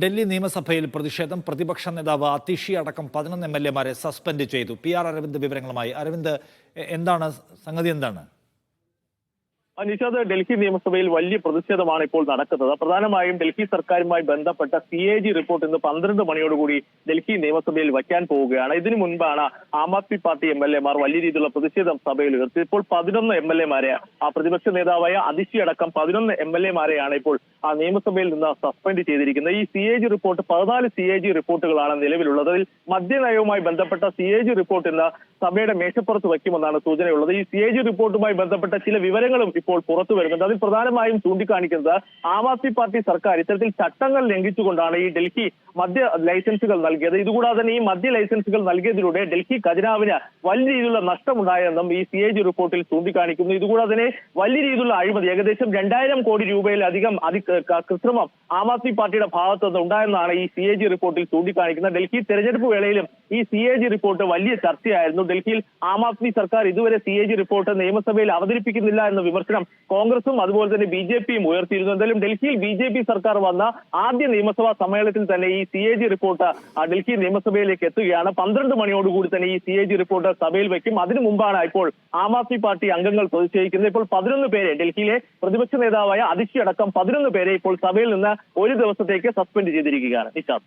ഡൽഹി നിയമസഭയിൽ പ്രതിഷേധം. പ്രതിപക്ഷ നേതാവ് അതിഷി അടക്കം 11 MLA-മാരെ സസ്പെൻഡ് ചെയ്തു. PR അരവിന്ദ് വിവരങ്ങളുമായി. അരവിന്ദ്, എന്താണ് സംഗതി? എന്താണ് നിഷാദ്, ഡൽഹി നിയമസഭയിൽ വലിയ പ്രതിഷേധമാണ് ഇപ്പോൾ നടക്കുന്നത്. പ്രധാനമായും ഡൽഹി സർക്കാരുമായി ബന്ധപ്പെട്ട CAG റിപ്പോർട്ട് ഇന്ന് 12 മണിയോടുകൂടി ഡൽഹി നിയമസഭയിൽ വയ്ക്കാൻ പോവുകയാണ്. ഇതിനു മുൻപാണ് ആം ആദ്മി പാർട്ടി MLA-മാർ വലിയ രീതിയിലുള്ള പ്രതിഷേധം സഭയിൽ ഉയർത്തി. ഇപ്പോൾ 11 MLA-മാരെ, പ്രതിപക്ഷ നേതാവായ അതിഷി അടക്കം 11 MLA-മാരെയാണ് ഇപ്പോൾ നിയമസഭയിൽ നിന്ന് സസ്പെൻഡ് ചെയ്തിരിക്കുന്നത്. ഈ CAG റിപ്പോർട്ട് 14 CAG റിപ്പോർട്ടുകളാണ് നിലവിലുള്ളത്. അതിൽ മദ്യനയവുമായി ബന്ധപ്പെട്ട CAG റിപ്പോർട്ട് ഇന്ന് സഭയുടെ മേശപ്പുറത്ത് വയ്ക്കുമെന്നാണ് സൂചനയുള്ളത്. ഈ CAG റിപ്പോർട്ടുമായി ബന്ധപ്പെട്ട ചില വിവരങ്ങളും ഇപ്പോൾ പുറത്തു വരുന്നുണ്ട്. അതിൽ പ്രധാനമായും ചൂണ്ടിക്കാണിക്കുന്നത് ആം ആദ്മി പാർട്ടി സർക്കാർ ഇത്തരത്തിൽ ചട്ടങ്ങൾ ലംഘിച്ചുകൊണ്ടാണ് ഈ ഡൽഹി മദ്യ ലൈസൻസുകൾ നൽകിയത്. ഇതുകൂടാതെ തന്നെ ഈ മദ്യ ലൈസൻസുകൾ നൽകിയതിലൂടെ ഡൽഹി ഖജനാവിന് വലിയ രീതിയിലുള്ള നഷ്ടമുണ്ടായെന്നും ഈ CAG റിപ്പോർട്ടിൽ ചൂണ്ടിക്കാണിക്കുന്നു. ഇതുകൂടാതെ തന്നെ വലിയ രീതിയിലുള്ള അഴിമതി, ഏകദേശം 2000 കോടി രൂപയിലധികം കൃത്രിമം ആം ആദ്മി പാർട്ടിയുടെ ഭാഗത്തു നിന്ന് ഉണ്ടായെന്നാണ് ഈ CAG റിപ്പോർട്ടിൽ ചൂണ്ടിക്കാണിക്കുന്നത്. ഡൽഹി തെരഞ്ഞെടുപ്പ് വേളയിലും ഈ CAG റിപ്പോർട്ട് വലിയ ചർച്ചയായിരുന്നു. ഡൽഹിയിൽ ആം ആദ്മി സർക്കാർ ഇതുവരെ CAG റിപ്പോർട്ട് നിയമസഭയിൽ അവതരിപ്പിക്കുന്നില്ല എന്ന വിമർശനം കോൺഗ്രസും അതുപോലെ തന്നെ BJP-യും ഉയർത്തിയിരുന്നു. എന്തായാലും ഡൽഹിയിൽ BJP സർക്കാർ വന്ന ആദ്യ നിയമസഭാ സമ്മേളനത്തിൽ തന്നെ ഈ CAG റിപ്പോർട്ട് ഡൽഹി നിയമസഭയിലേക്ക് എത്തുകയാണ്. 12 മണിയോടുകൂടി തന്നെ ഈ CAG റിപ്പോർട്ട് സഭയിൽ വയ്ക്കും. അതിനു മുമ്പാണ് ഇപ്പോൾ ആം ആദ്മി പാർട്ടി അംഗങ്ങൾ പ്രതിഷേധിക്കുന്നത്. ഇപ്പോൾ 11 പേരെ, ഡൽഹിയിലെ പ്രതിപക്ഷ നേതാവായ അതിഷി അടക്കം 11 പേരെ ഇപ്പോൾ സഭയിൽ നിന്ന് ഒരു ദിവസത്തേക്ക് സസ്പെൻഡ് ചെയ്തിരിക്കുകയാണ്. നിഷാദ്.